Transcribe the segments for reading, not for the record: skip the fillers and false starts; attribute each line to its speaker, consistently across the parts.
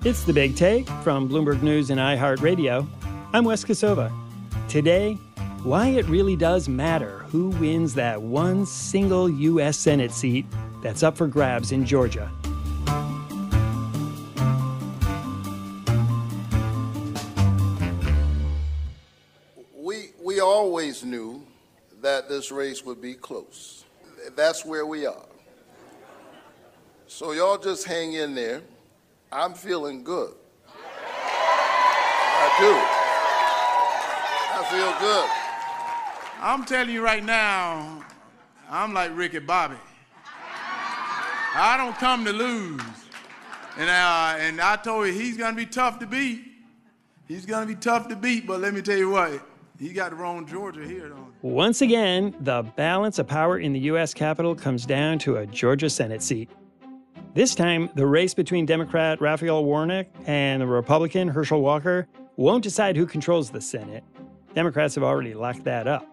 Speaker 1: It's The Big Take from Bloomberg News and iHeartRadio. I'm Wes Kosova. Today, why it really does matter who wins that one single U.S. Senate seat that's up for grabs in Georgia.
Speaker 2: We always knew that this race would be close. That's where we are. So y'all just hang in there. I'm feeling good. I do. I feel good.
Speaker 3: I'm telling you right now, I'm like Ricky Bobby. I don't come to lose. And I told you he's going to be tough to beat. He's going to be tough to beat, but let me tell you what, he got the wrong Georgia here, don't he?
Speaker 1: Once again, the balance of power in the U.S. Capitol comes down to a Georgia Senate seat. This time, the race between Democrat Raphael Warnock and the Republican Herschel won't decide who controls the Senate. Democrats have already locked that up.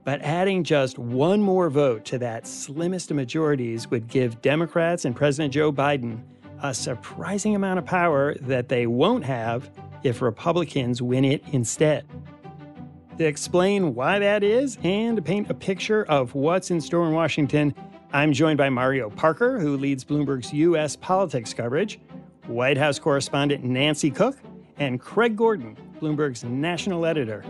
Speaker 1: But adding just one more vote to that slimmest of majorities would give Democrats and President Joe Biden a surprising amount of power that they won't have if Republicans win it instead. To explain why that is and to paint a picture of what's in store in Washington, I'm joined by Mario Parker, who leads Bloomberg's U.S. politics coverage, White House correspondent Nancy Cook, and Craig Gordon, Bloomberg's national editor.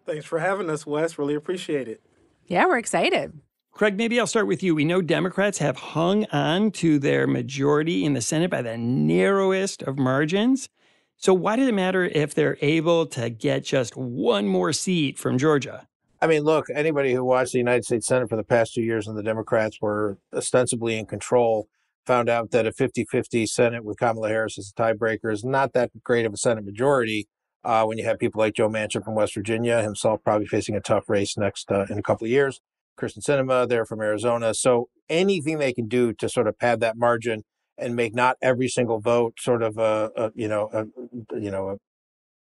Speaker 4: Thanks for having us, Wes. Really appreciate it.
Speaker 5: Yeah, we're excited.
Speaker 1: Craig, maybe I'll start with you. We know Democrats have hung on to their majority in the Senate by the narrowest of margins. So why does it matter if they're able to get just one more seat from Georgia?
Speaker 6: I mean, look, anybody who watched the United States Senate for the past 2 years when the Democrats were ostensibly in control found out that a 50-50 Senate with Kamala Harris as a tiebreaker is not that great of a Senate majority when you have people like Joe Manchin from West Virginia, himself probably facing a tough race next in a couple of years, Kristen Sinema there from Arizona. So anything they can do to sort of pad that margin and make not every single vote sort of a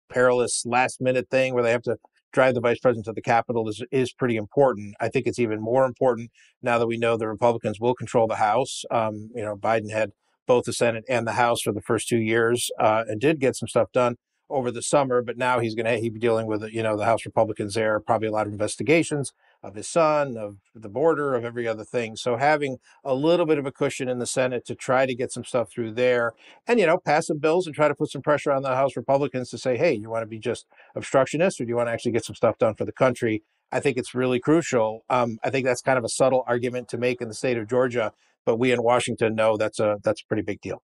Speaker 6: perilous last-minute thing where they have to drive the vice president to the Capitol is pretty important. I think it's even more important now that we know the Republicans will control the House. Biden had both the Senate and the House for the first 2 years and did get some stuff done over the summer, but now he'd be dealing with, the House Republicans there, probably a lot of investigations of his son, of the border, of every other thing. So having a little bit of a cushion in the Senate to try to get some stuff through there and, pass some bills and try to put some pressure on the House Republicans to say, hey, you want to be just obstructionists or do you want to actually get some stuff done for the country? I think it's really crucial. I think that's kind of a subtle argument to make in the state of Georgia, but we in Washington know that's a pretty big deal.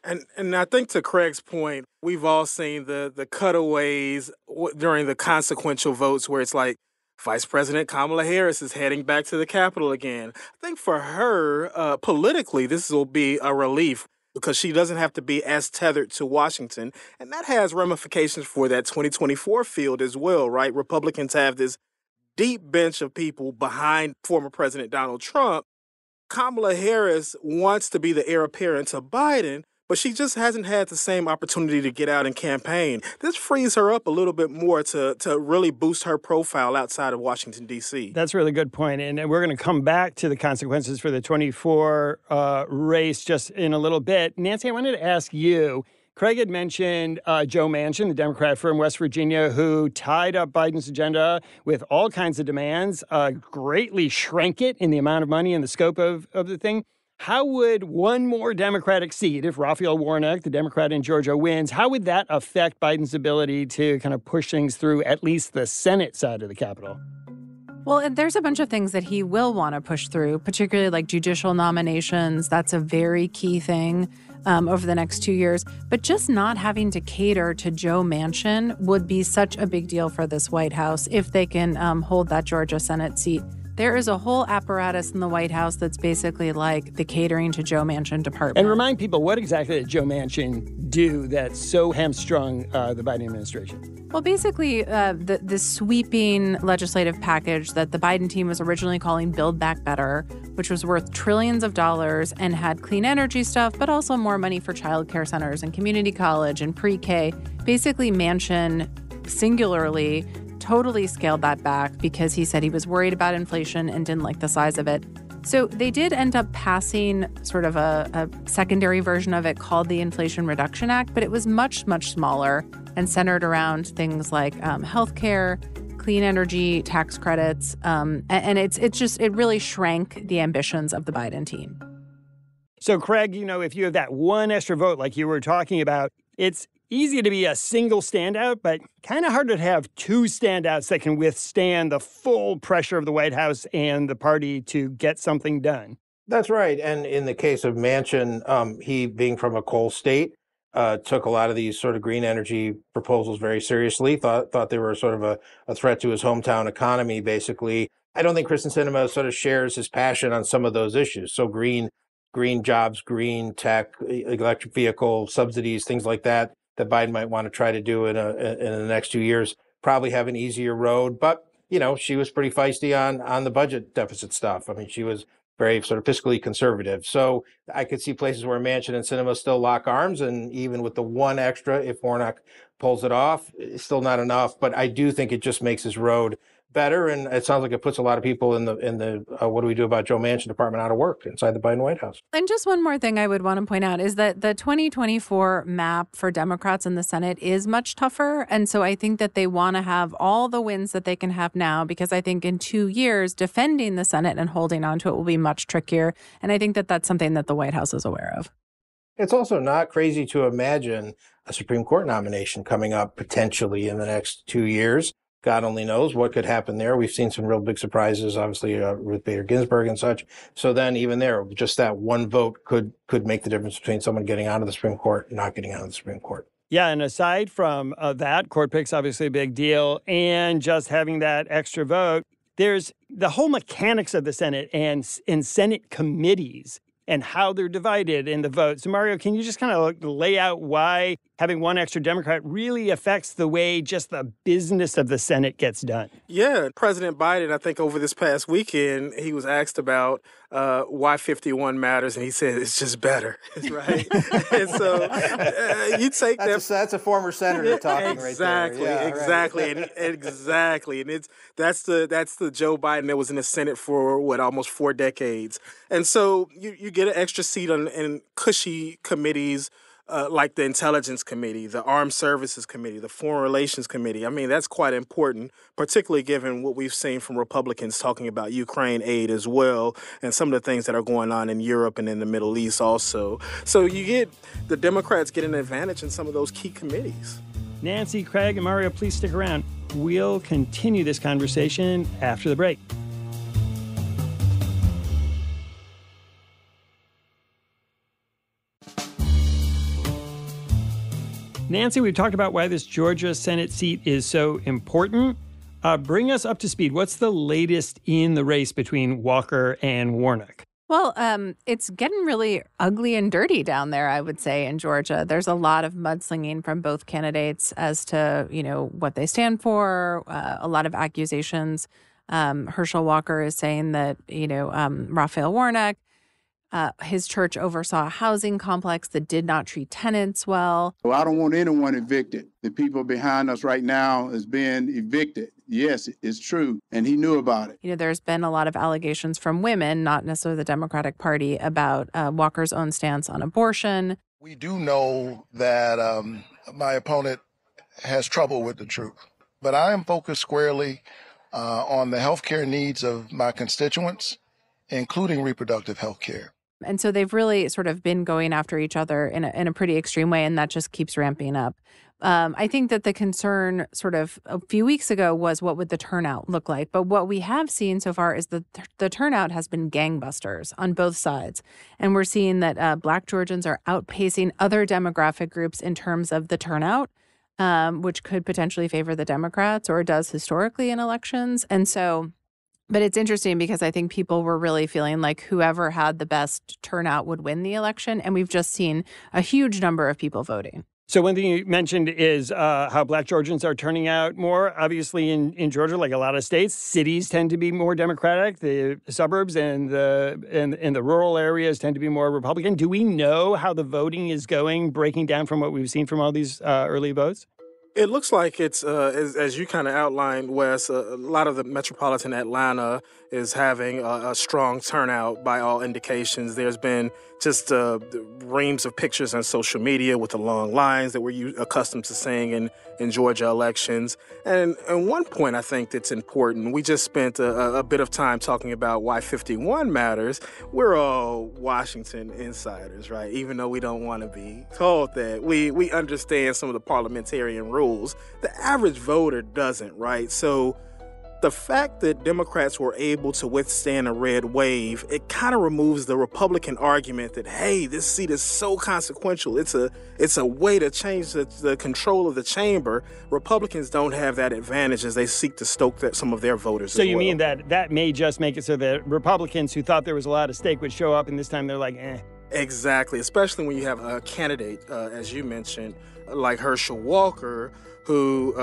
Speaker 4: And I think to Craig's point, we've all seen the cutaways during the consequential votes where it's like Vice President Kamala Harris is heading back to the Capitol again. I think for her, politically, this will be a relief because she doesn't have to be as tethered to Washington. And that has ramifications for that 2024 field as well, right? Republicans have this deep bench of people behind former President Donald Trump. Kamala Harris wants to be the heir apparent to Biden, but she just hasn't had the same opportunity to get out and campaign. This frees her up a little bit more to really boost her profile outside of Washington, D.C.
Speaker 1: That's a really good point. And we're going to come back to the consequences for the 24 race just in a little bit. Nancy, I wanted to ask you, Craig had mentioned Joe Manchin, the Democrat from West Virginia, who tied up Biden's agenda with all kinds of demands, greatly shrank it in the amount of money and the scope of the thing. How would one more Democratic seat, if Raphael Warnock, the Democrat in Georgia, wins, how would that affect Biden's ability to kind of push things through at least the Senate side of the Capitol?
Speaker 5: Well, and there's a bunch of things that he will want to push through, particularly like judicial nominations. That's a very key thing over the next 2 years. But just not having to cater to Joe Manchin would be such a big deal for this White House if they can hold that Georgia Senate seat. There is a whole apparatus in the White House that's basically like the catering to Joe Manchin department.
Speaker 1: And remind people, what exactly did Joe Manchin do that so hamstrung the Biden administration?
Speaker 5: Well, basically, the sweeping legislative package that the Biden team was originally calling Build Back Better, which was worth trillions of dollars and had clean energy stuff, but also more money for child care centers and community college and pre-K. Basically, Manchin singularly totally scaled that back because he said he was worried about inflation and didn't like the size of it. So they did end up passing sort of a secondary version of it called the Inflation Reduction Act, but it was much, much smaller and centered around things like healthcare, clean energy, tax credits, and it really shrank the ambitions of the Biden team.
Speaker 1: So, Craig, if you have that one extra vote like you were talking about, it's easy to be a single standout, but kind of hard to have two standouts that can withstand the full pressure of the White House and the party to get something done.
Speaker 6: That's right. And in the case of Manchin, he being from a coal state, took a lot of these sort of green energy proposals very seriously, thought they were sort of a threat to his hometown economy, basically. I don't think Kristen Sinema sort of shares his passion on some of those issues. So green jobs, green tech, electric vehicle subsidies, things like that Biden might want to try to do in the next 2 years, probably have an easier road. But, she was pretty feisty on the budget deficit stuff. I mean, she was very sort of fiscally conservative. So I could see places where Manchin and Sinema still lock arms. And even with the one extra, if Warnock pulls it off, it's still not enough. But I do think it just makes his road better. And it sounds like it puts a lot of people in the what do we do about Joe Manchin department out of work inside the Biden White House.
Speaker 5: And just one more thing I would want to point out is that the 2024 map for Democrats in the Senate is much tougher. And so I think that they want to have all the wins that they can have now, because I think in 2 years, defending the Senate and holding on to it will be much trickier. And I think that that's something that the White House is aware of.
Speaker 6: It's also not crazy to imagine a Supreme Court nomination coming up potentially in the next 2 years. God only knows what could happen there. We've seen some real big surprises, obviously, Ruth Bader Ginsburg and such. So then even there, just that one vote could make the difference between someone getting out of the Supreme Court and not getting out of the Supreme Court.
Speaker 1: Yeah, and aside from that, court pick's obviously a big deal, and just having that extra vote, there's the whole mechanics of the Senate and Senate committees and how they're divided in the vote. So, Mario, can you just kind of lay out why having one extra Democrat really affects the way just the business of the Senate gets done?
Speaker 4: Yeah, President Biden, I think over this past weekend, he was asked about why 51 matters, and he said it's just better, right? And so you take
Speaker 6: that's a former senator talking right there. Yeah,
Speaker 4: exactly,
Speaker 6: right.
Speaker 4: Exactly, and that's the Joe Biden that was in the Senate for almost 4 decades, and so you get an extra seat in cushy committees. Like the Intelligence Committee, the Armed Services Committee, the Foreign Relations Committee. I mean, that's quite important, particularly given what we've seen from Republicans talking about Ukraine aid as well, and some of the things that are going on in Europe and in the Middle East also. So you get the Democrats get an advantage in some of those key committees.
Speaker 1: Nancy, Craig, and Mario, please stick around. We'll continue this conversation after the break. Nancy, we've talked about why this Georgia Senate seat is so important. Bring us up to speed. What's the latest in the race between Walker and Warnock?
Speaker 5: Well, it's getting really ugly and dirty down there, I would say, in Georgia. There's a lot of mudslinging from both candidates as to, what they stand for, a lot of accusations. Herschel Walker is saying that, Raphael Warnock, his church oversaw a housing complex that did not treat tenants well.
Speaker 7: Well, I don't want anyone evicted. The people behind us right now is being evicted. Yes, it's true. And he knew about it.
Speaker 5: There's been a lot of allegations from women, not necessarily the Democratic Party, about Walker's own stance on abortion.
Speaker 2: We do know that my opponent has trouble with the truth, but I am focused squarely on the healthcare needs of my constituents, including reproductive health care.
Speaker 5: And so they've really sort of been going after each other in a pretty extreme way, and that just keeps ramping up. I think that the concern sort of a few weeks ago was what would the turnout look like? But what we have seen so far is that the turnout has been gangbusters on both sides. And we're seeing that Black Georgians are outpacing other demographic groups in terms of the turnout, which could potentially favor the Democrats, or does historically in elections. And so... But it's interesting because I think people were really feeling like whoever had the best turnout would win the election. And we've just seen a huge number of people voting.
Speaker 1: So one thing you mentioned is how Black Georgians are turning out more. Obviously, in Georgia, like a lot of states, cities tend to be more Democratic. The suburbs and the rural areas tend to be more Republican. Do we know how the voting is going, breaking down from what we've seen from all these early votes?
Speaker 4: It looks like it's, as you kind of outlined, Wes, a lot of the metropolitan Atlanta is having a strong turnout by all indications. There's been just reams of pictures on social media with the long lines that we're accustomed to seeing in Georgia elections. And one point I think that's important, we just spent a bit of time talking about why 51 matters. We're all Washington insiders, right? Even though we don't want to be told that. We understand some of the parliamentarian rules. The average voter doesn't, right? So the fact that Democrats were able to withstand a red wave, it kind of removes the Republican argument that, hey, this seat is so consequential. It's a way to change the control of the chamber. Republicans don't have that advantage as they seek to stoke some of their voters.
Speaker 1: So you mean that may just make it so that Republicans who thought there was a lot of stake would show up, and this time they're like, eh.
Speaker 4: Exactly, especially when you have a candidate, as you mentioned, like Herschel Walker, who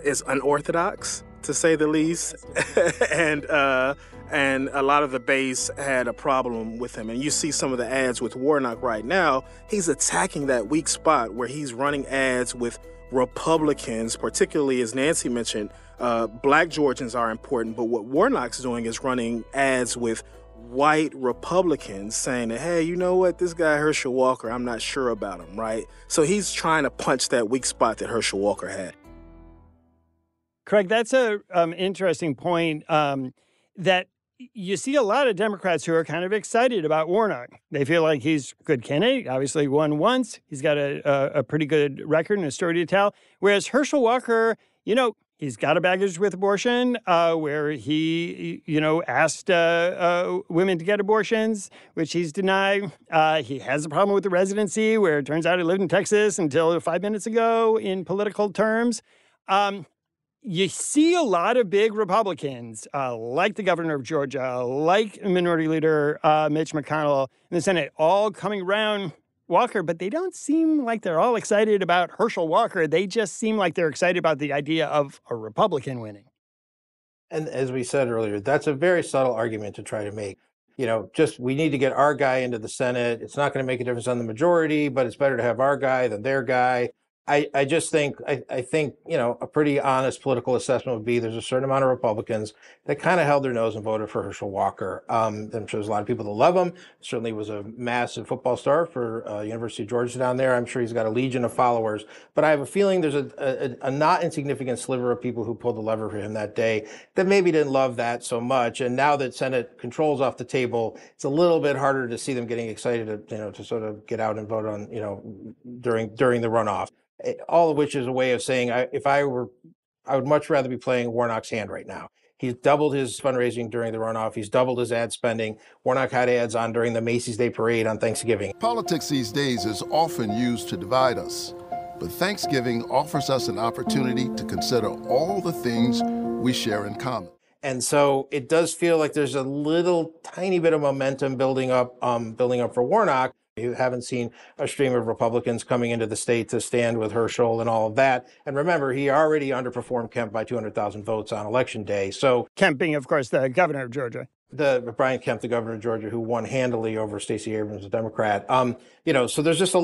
Speaker 4: is unorthodox, to say the least, and a lot of the base had a problem with him. And you see some of the ads with Warnock right now. He's attacking that weak spot where he's running ads with Republicans, particularly, as Nancy mentioned, Black Georgians are important. But what Warnock's doing is running ads with white Republicans saying that, hey, you know what, this guy Herschel Walker, I'm not sure about him, right? So he's trying to punch that weak spot that Herschel Walker had.
Speaker 1: Craig, that's a interesting point, that you see a lot of Democrats who are kind of excited about Warnock. They feel like he's a good candidate, obviously won once. He's got a pretty good record and a story to tell. Whereas Herschel Walker, he's got a baggage with abortion, where he, asked women to get abortions, which he's denied. He has a problem with the residency, where it turns out he lived in Texas until 5 minutes ago in political terms. You see a lot of big Republicans, like the governor of Georgia, like Minority Leader Mitch McConnell in the Senate, all coming around Walker, but they don't seem like they're all excited about Herschel Walker. They just seem like they're excited about the idea of a Republican winning.
Speaker 6: And as we said earlier, that's a very subtle argument to try to make. Just we need to get our guy into the Senate. It's not going to make a difference on the majority, but it's better to have our guy than their guy. I just think, I think, a pretty honest political assessment would be there's a certain amount of Republicans that kind of held their nose and voted for Herschel Walker. I'm sure there's a lot of people that love him. Certainly was a massive football star for University of Georgia down there. I'm sure he's got a legion of followers. But I have a feeling there's a not insignificant sliver of people who pulled the lever for him that day that maybe didn't love that so much. And now that Senate control's off the table, it's a little bit harder to see them getting excited to sort of get out and vote on, during the runoff. All of which is a way of saying, I would much rather be playing Warnock's hand right now. He's doubled his fundraising during the runoff. He's doubled his ad spending. Warnock had ads on during the Macy's Day Parade on Thanksgiving.
Speaker 8: Politics these days is often used to divide us, but Thanksgiving offers us an opportunity to consider all the things we share in common.
Speaker 6: And so it does feel like there's a little tiny bit of momentum building up for Warnock. You haven't seen a stream of Republicans coming into the state to stand with Herschel and all of that. And remember, he already underperformed Kemp by 200,000 votes on Election Day. So
Speaker 1: Kemp being, of course, the governor of Georgia.
Speaker 6: Brian Kemp, the governor of Georgia, who won handily over Stacey Abrams, a Democrat. So there's just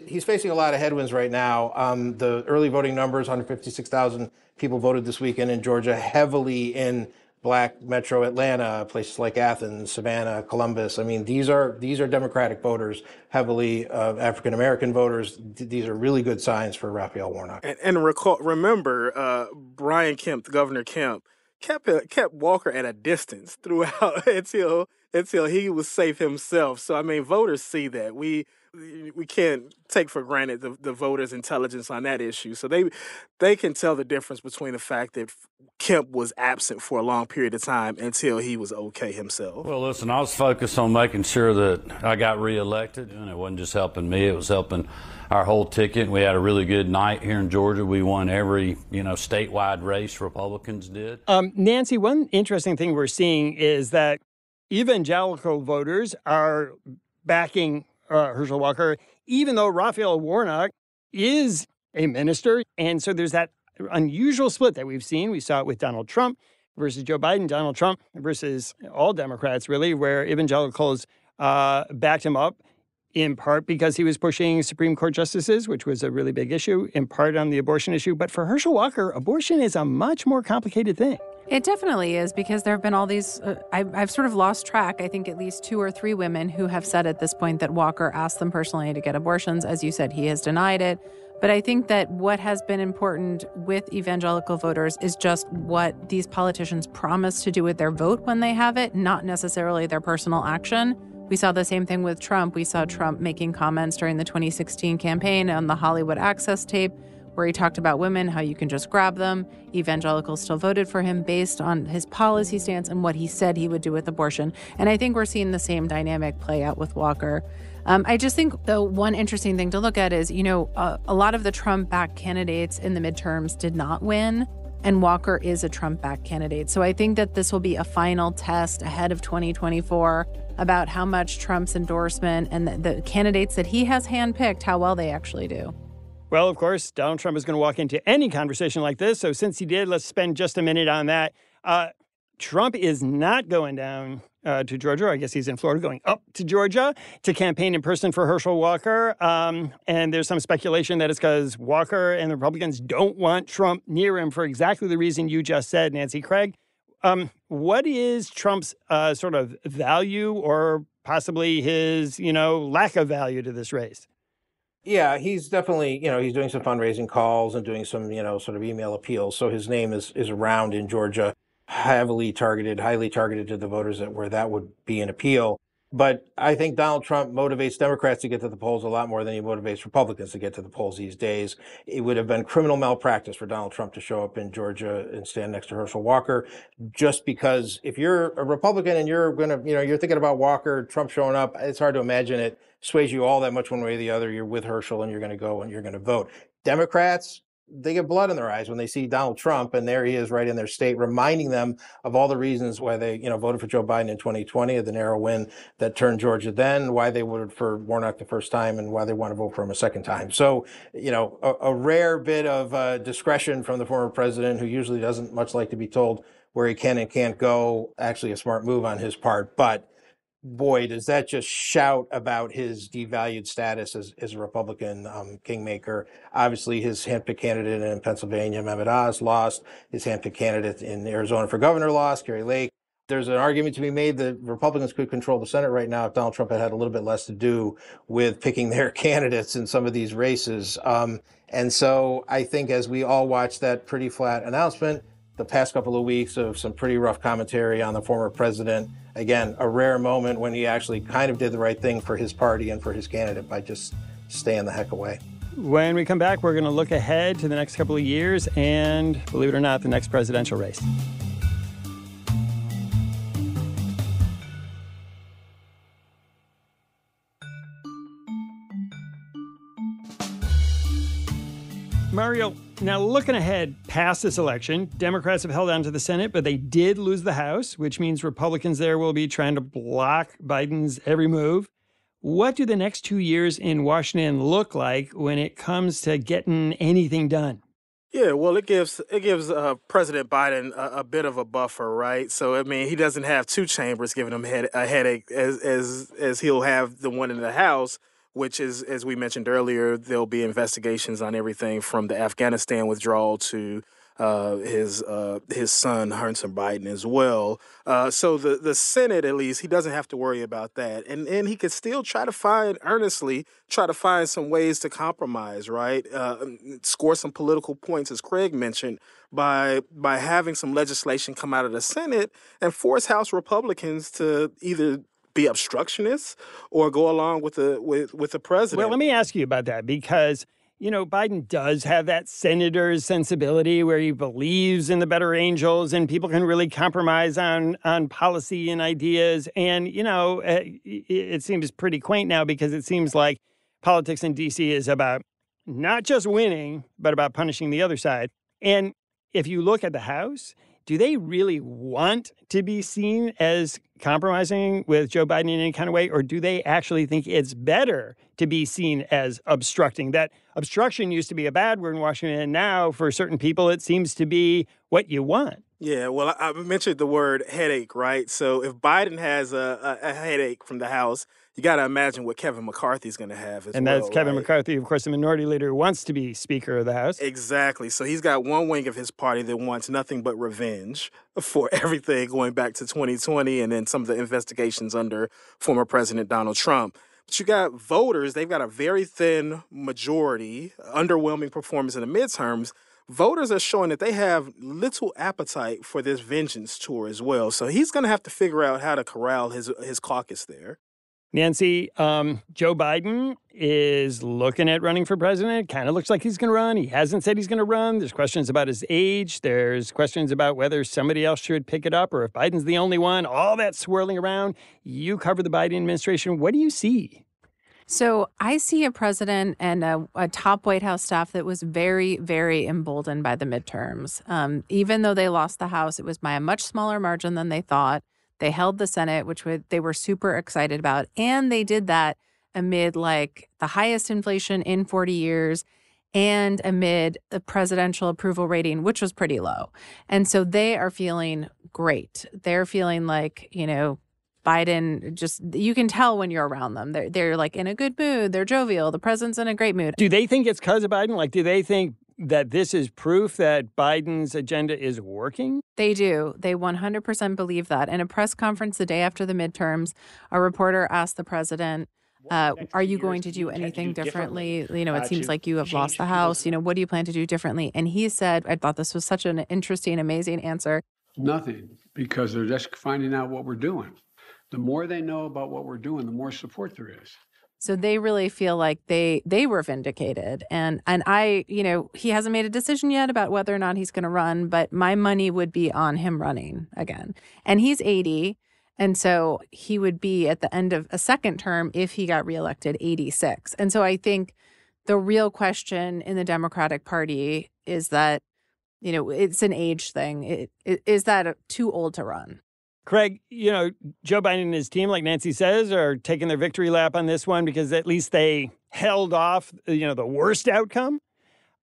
Speaker 6: he's facing a lot of headwinds right now. The early voting numbers, 156,000 people voted this weekend in Georgia, heavily in Black metro Atlanta, places like Athens, Savannah, Columbus. I mean, these are Democratic voters, heavily African American voters. These are really good signs for Raphael Warnock.
Speaker 4: And remember, Brian Kemp, the Governor Kemp, kept Walker at a distance throughout until he was safe himself. So I mean, voters see that. We can't take for granted the voters' intelligence on that issue. So they can tell the difference between the fact that Kemp was absent for a long period of time until he was okay himself.
Speaker 9: Well, listen, I was focused on making sure that I got reelected, and it wasn't just helping me, it was helping our whole ticket. We had a really good night here in Georgia. We won every, statewide race Republicans did.
Speaker 1: Nancy, one interesting thing we're seeing is that evangelical voters are backing Herschel Walker, even though Raphael Warnock is a minister. And so there's that unusual split that we've seen. We saw it with Donald Trump versus Joe Biden, Donald Trump versus all Democrats, really, where evangelicals backed him up. in part because he was pushing Supreme Court justices, which was a really big issue, in part on the abortion issue. But for Herschel Walker, abortion is a much more complicated thing.
Speaker 5: It definitely is, because there have been all these, I've sort of lost track, I think at least 2 or 3 women who have said at this point that Walker asked them personally to get abortions. As you said, he has denied it. But I think that what has been important with evangelical voters is just what these politicians promise to do with their vote when they have it, not necessarily their personal action. We saw the same thing with Trump. We saw Trump making comments during the 2016 campaign on the Hollywood Access tape, where he talked about women, how you can just grab them. Evangelicals still voted for him based on his policy stance and what he said he would do with abortion. And I think we're seeing the same dynamic play out with Walker. I just think, though, one interesting thing to look at is, a lot of the Trump-backed candidates in the midterms did not win, and Walker is a Trump-backed candidate. So I think that this will be a final test ahead of 2024 about how much Trump's endorsement and the candidates that he has handpicked, how well they actually do.
Speaker 1: Well, of course, Donald Trump is going to walk into any conversation like this. So since he did, let's spend just a minute on that. Trump is not going down to Georgia. I guess he's in Florida, going up to Georgia to campaign in person for Herschel Walker. And there's some speculation that it's because Walker and the Republicans don't want Trump near him for exactly the reason you just said, Nancy Craig. What is Trump's sort of value, or possibly his, lack of value to this race?
Speaker 6: Yeah, he's definitely, he's doing some fundraising calls and doing some, sort of email appeals. So his name is around in Georgia, highly targeted to the voters where that would be an appeal. But I think Donald Trump motivates Democrats to get to the polls a lot more than he motivates Republicans to get to the polls these days. It would have been criminal malpractice for Donald Trump to show up in Georgia and stand next to Herschel Walker, just because if you're a Republican and you're going to, you're thinking about Walker, Trump showing up, it's hard to imagine it sways you all that much one way or the other. You're with Herschel and you're going to go and you're going to vote. Democrats, they get blood in their eyes when they see Donald Trump, and there he is right in their state, reminding them of all the reasons why they, voted for Joe Biden in 2020, the narrow win that turned Georgia then, why they voted for Warnock the first time, and why they want to vote for him a second time. So, a rare bit of discretion from the former president, who usually doesn't much like to be told where he can and can't go. Actually, a smart move on his part, but boy, does that just shout about his devalued status as a Republican kingmaker. Obviously, his handpicked candidate in Pennsylvania, Mehmet Oz, lost. His handpicked candidate in Arizona for governor lost, Kerry Lake. There's an argument to be made that Republicans could control the Senate right now if Donald Trump had a little bit less to do with picking their candidates in some of these races. And so I think as we all watch that pretty flat announcement, the past couple of weeks of some pretty rough commentary on the former president. Again, a rare moment when he actually kind of did the right thing for his party and for his candidate by just staying the heck away.
Speaker 1: When we come back, we're going to look ahead to the next couple of years and, believe it or not, the next presidential race. Mario, now looking ahead past this election, Democrats have held on to the Senate, but they did lose the House, which means Republicans there will be trying to block Biden's every move. What do the next 2 years in Washington look like when it comes to getting anything done?
Speaker 4: Yeah, well, it gives President Biden a bit of a buffer, right? So, I mean, he doesn't have two chambers giving him a headache as he'll have the one in the House, which is, as we mentioned earlier, there'll be investigations on everything from the Afghanistan withdrawal to his son, Hunter Biden, as well. So the Senate, at least, he doesn't have to worry about that. And he could still earnestly try to find some ways to compromise, right? Score some political points, as Craig mentioned, by having some legislation come out of the Senate and force House Republicans to either be obstructionists or go along with the president.
Speaker 1: Well, let me ask you about that, because Biden does have that senator's sensibility where he believes in the better angels and people can really compromise on policy and ideas. And, it seems pretty quaint now because it seems like politics in D.C. is about not just winning, but about punishing the other side. And if you look at the House, do they really want to be seen as compromising with Joe Biden in any kind of way? Or do they actually think it's better to be seen as obstructing? That obstruction used to be a bad word in Washington, and now for certain people, it seems to be what you want.
Speaker 4: Yeah, well, I mentioned the word headache, right? So if Biden has a headache from the House, you got to imagine what Kevin McCarthy's going to have as well.
Speaker 1: And that's Kevin
Speaker 4: right?
Speaker 1: McCarthy, of course, the minority leader who wants to be Speaker of the House.
Speaker 4: Exactly. So he's got one wing of his party that wants nothing but revenge for everything going back to 2020 and then some of the investigations under former President Donald Trump. But you got voters, they've got a very thin majority, underwhelming performance in the midterms. Voters are showing that they have little appetite for this vengeance tour as well. So he's going to have to figure out how to corral his caucus there.
Speaker 1: Nancy, Joe Biden is looking at running for president. Kind of looks like he's going to run. He hasn't said he's going to run. There's questions about his age. There's questions about whether somebody else should pick it up or if Biden's the only one. All that swirling around. You cover the Biden administration. What do you see?
Speaker 5: So I see a president and a top White House staff that was very, very emboldened by the midterms. Even though they lost the House, it was by a much smaller margin than they thought. They held the Senate, which they were super excited about. And they did that amid like the highest inflation in 40 years and amid the presidential approval rating, which was pretty low. And so they are feeling great. They're feeling like, Biden, just you can tell when you're around them. They're like in a good mood. They're jovial. The president's in a great mood.
Speaker 1: Do they think it's because of Biden? Like, do they think that this is proof that Biden's agenda is working?
Speaker 5: They do. They 100% believe that. In a press conference the day after the midterms, a reporter asked the president, are you going to do anything differently? It seems like you have lost the House. What do you plan to do differently? And he said, I thought this was such an interesting, amazing answer.
Speaker 10: Nothing, because they're just finding out what we're doing. The more they know about what we're doing, the more support there is.
Speaker 5: So they really feel like they were vindicated. And I, he hasn't made a decision yet about whether or not he's going to run, but my money would be on him running again. And he's 80. And so he would be at the end of a second term if he got reelected 86. And so I think the real question in the Democratic Party is that, it's an age thing. Is that too old to run?
Speaker 1: Craig, Joe Biden and his team, like Nancy says, are taking their victory lap on this one because at least they held off, the worst outcome.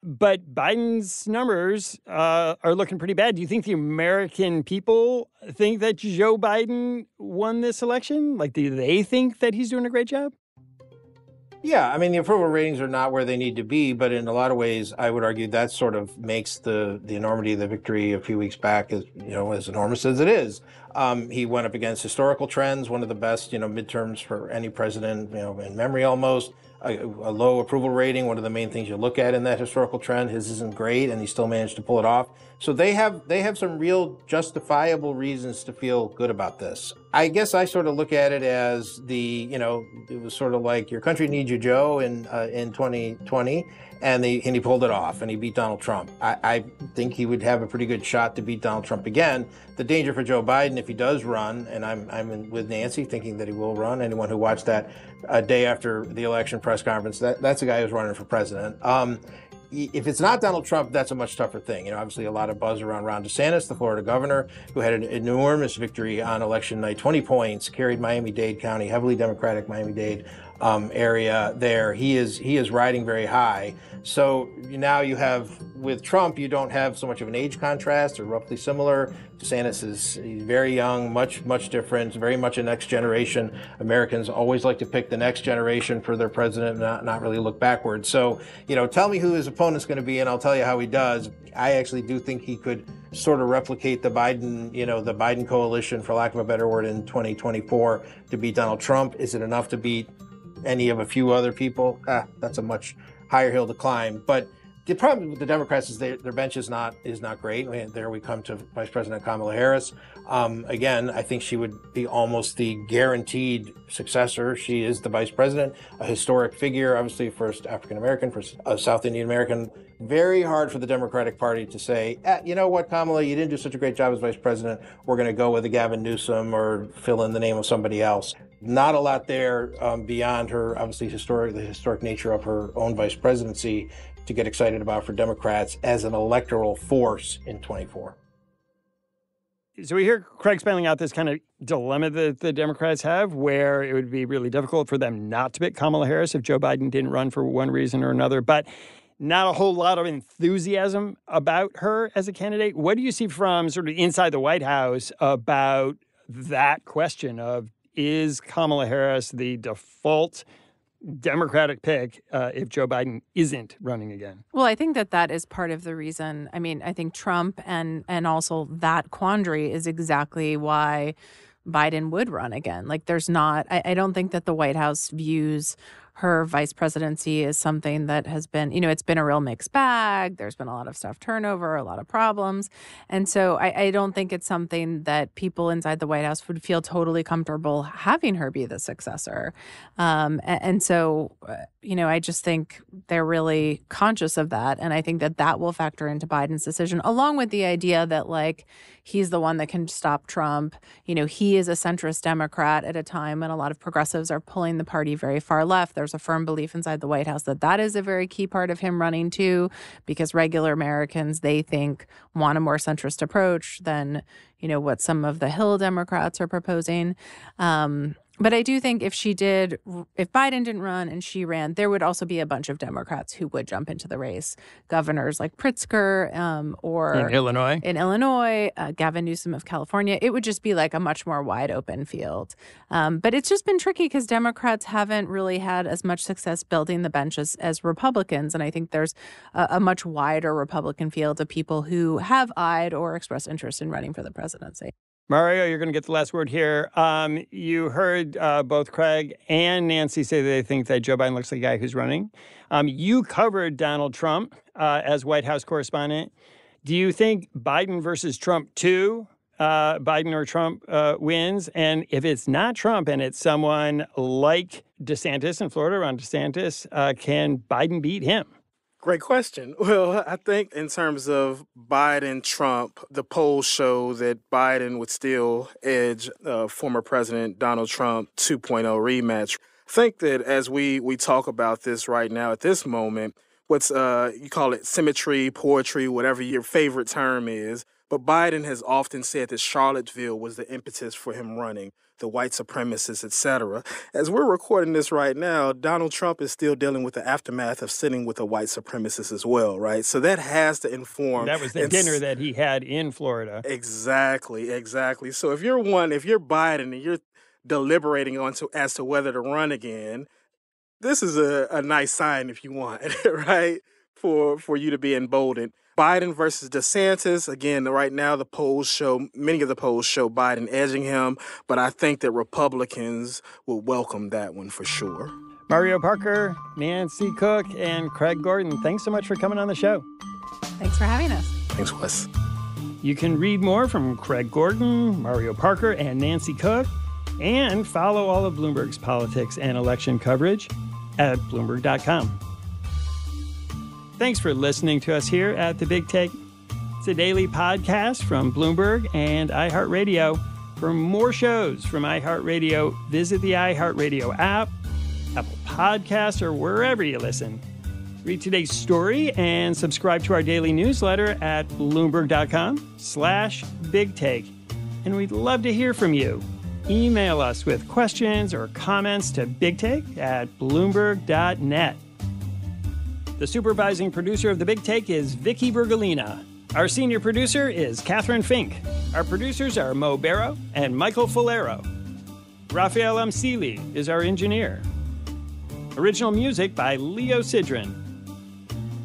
Speaker 1: But Biden's numbers are looking pretty bad. Do you think the American people think that Joe Biden won this election? Like, do they think that he's doing a great job?
Speaker 6: Yeah, I mean, the approval ratings are not where they need to be, but in a lot of ways, I would argue that sort of makes the enormity of the victory a few weeks back as enormous as it is. He went up against historical trends, one of the best, midterms for any president, in memory almost. A low approval rating, one of the main things you look at in that historical trend. His isn't great, and he still managed to pull it off. So they have some real justifiable reasons to feel good about this. I guess I sort of look at it as it was sort of like your country needs you, Joe, in 2020, and he pulled it off, and he beat Donald Trump. I think he would have a pretty good shot to beat Donald Trump again. The danger for Joe Biden, if he does run, and I'm with Nancy thinking that he will run. Anyone who watched that day after the election press conference, that's a guy who's running for president. If it's not Donald Trump, that's a much tougher thing. Obviously a lot of buzz around Ron DeSantis, the Florida governor, who had an enormous victory on election night, 20 points, carried Miami-Dade County, heavily Democratic Miami-Dade area there. He is riding very high. So now you have, with Trump, you don't have so much of an age contrast. They're roughly similar. DeSantis he's very young, much different, very much a next generation. Americans always like to pick the next generation for their president, not really look backwards. So, tell me who his opponent's going to be, and I'll tell you how he does. I actually do think he could sort of replicate the Biden coalition, for lack of a better word, in 2024 to beat Donald Trump. Is it enough to beat any of a few other people? That's a much higher hill to climb. But the problem with the Democrats is their bench is not great. There we come to Vice President Kamala Harris. Again, I think she would be almost the guaranteed successor. She is the vice president, a historic figure, obviously first African American, first South Indian American. Very hard for the Democratic Party to say, you know what, Kamala, you didn't do such a great job as vice president. We're going to go with a Gavin Newsom or fill in the name of somebody else. Not a lot there beyond her, obviously, the historic nature of her own vice presidency to get excited about for Democrats as an electoral force in 24.
Speaker 1: So we hear Craig spelling out this kind of dilemma that the Democrats have, where it would be really difficult for them not to pick Kamala Harris if Joe Biden didn't run for one reason or another, but not a whole lot of enthusiasm about her as a candidate. What do you see from sort of inside the White House about that question of, is Kamala Harris the default Democratic pick if Joe Biden isn't running again?
Speaker 5: Well, I think that is part of the reason. I mean, I think Trump and also that quandary is exactly why Biden would run again. Like, there's not, I don't think that the White House views her vice presidency as something that has been, it's been a real mixed bag. There's been a lot of staff turnover, a lot of problems. And so I don't think it's something that people inside the White House would feel totally comfortable having her be the successor. And so, I just think they're really conscious of that. And I think that will factor into Biden's decision, along with the idea that, like, he's the one that can stop Trump. He is a centrist Democrat at a time when a lot of progressives are pulling the party very far left. There's a firm belief inside the White House that is a very key part of him running too, because regular Americans, they think, want a more centrist approach than, what some of the Hill Democrats are proposing. But I do think if Biden didn't run and she ran, there would also be a bunch of Democrats who would jump into the race. Governors like Pritzker or
Speaker 1: in Illinois, Gavin Newsom of California. It would just be like a much more wide open field. But it's just been tricky because Democrats haven't really had as much success building the bench as Republicans. And I think there's a much wider Republican field of people who have eyed or expressed interest in running for the presidency. Mario, you're going to get the last word here. You heard both Craig and Nancy say they think that Joe Biden looks like a guy who's running. You covered Donald Trump as White House correspondent. Do you think Biden versus Trump 2, Biden or Trump wins? And if it's not Trump and it's someone like DeSantis in Florida, Ron DeSantis, can Biden beat him?
Speaker 4: Great question. Well, I think in terms of Biden-Trump, the polls show that Biden would still edge former President Donald Trump 2.0 rematch. I think that as we talk about this right now at this moment, what's you call it symmetry, poetry, whatever your favorite term is, but Biden has often said that Charlottesville was the impetus for him running, the white supremacists, etc. As we're recording this right now, Donald Trump is still dealing with the aftermath of sitting with a white supremacist as well, right? So that has to inform.
Speaker 1: That was the dinner that he had in Florida.
Speaker 4: Exactly. So if you're Biden and you're deliberating as to whether to run again, this is a nice sign if you want, right? For you to be emboldened. Biden versus DeSantis, again, right now many of the polls show Biden edging him, but I think that Republicans will welcome that one for sure.
Speaker 1: Mario Parker, Nancy Cook, and Craig Gordon, thanks so much for coming on the show.
Speaker 5: Thanks for having us.
Speaker 4: Thanks, Wes.
Speaker 1: You can read more from Craig Gordon, Mario Parker, and Nancy Cook, and follow all of Bloomberg's politics and election coverage at Bloomberg.com. Thanks for listening to us here at The Big Take. It's a daily podcast from Bloomberg and iHeartRadio. For more shows from iHeartRadio, visit the iHeartRadio app, Apple Podcasts, or wherever you listen. Read today's story and subscribe to our daily newsletter at Bloomberg.com/BigTake. And we'd love to hear from you. Email us with questions or comments to bigtake@Bloomberg.net. The supervising producer of The Big Take is Vicky Bergalina. Our senior producer is Catherine Fink. Our producers are Mo Barrow and Michael Fulero. Raphael Amsili is our engineer. Original music by Leo Sidran.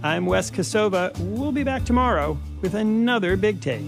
Speaker 1: I'm Wes Kosova. We'll be back tomorrow with another Big Take.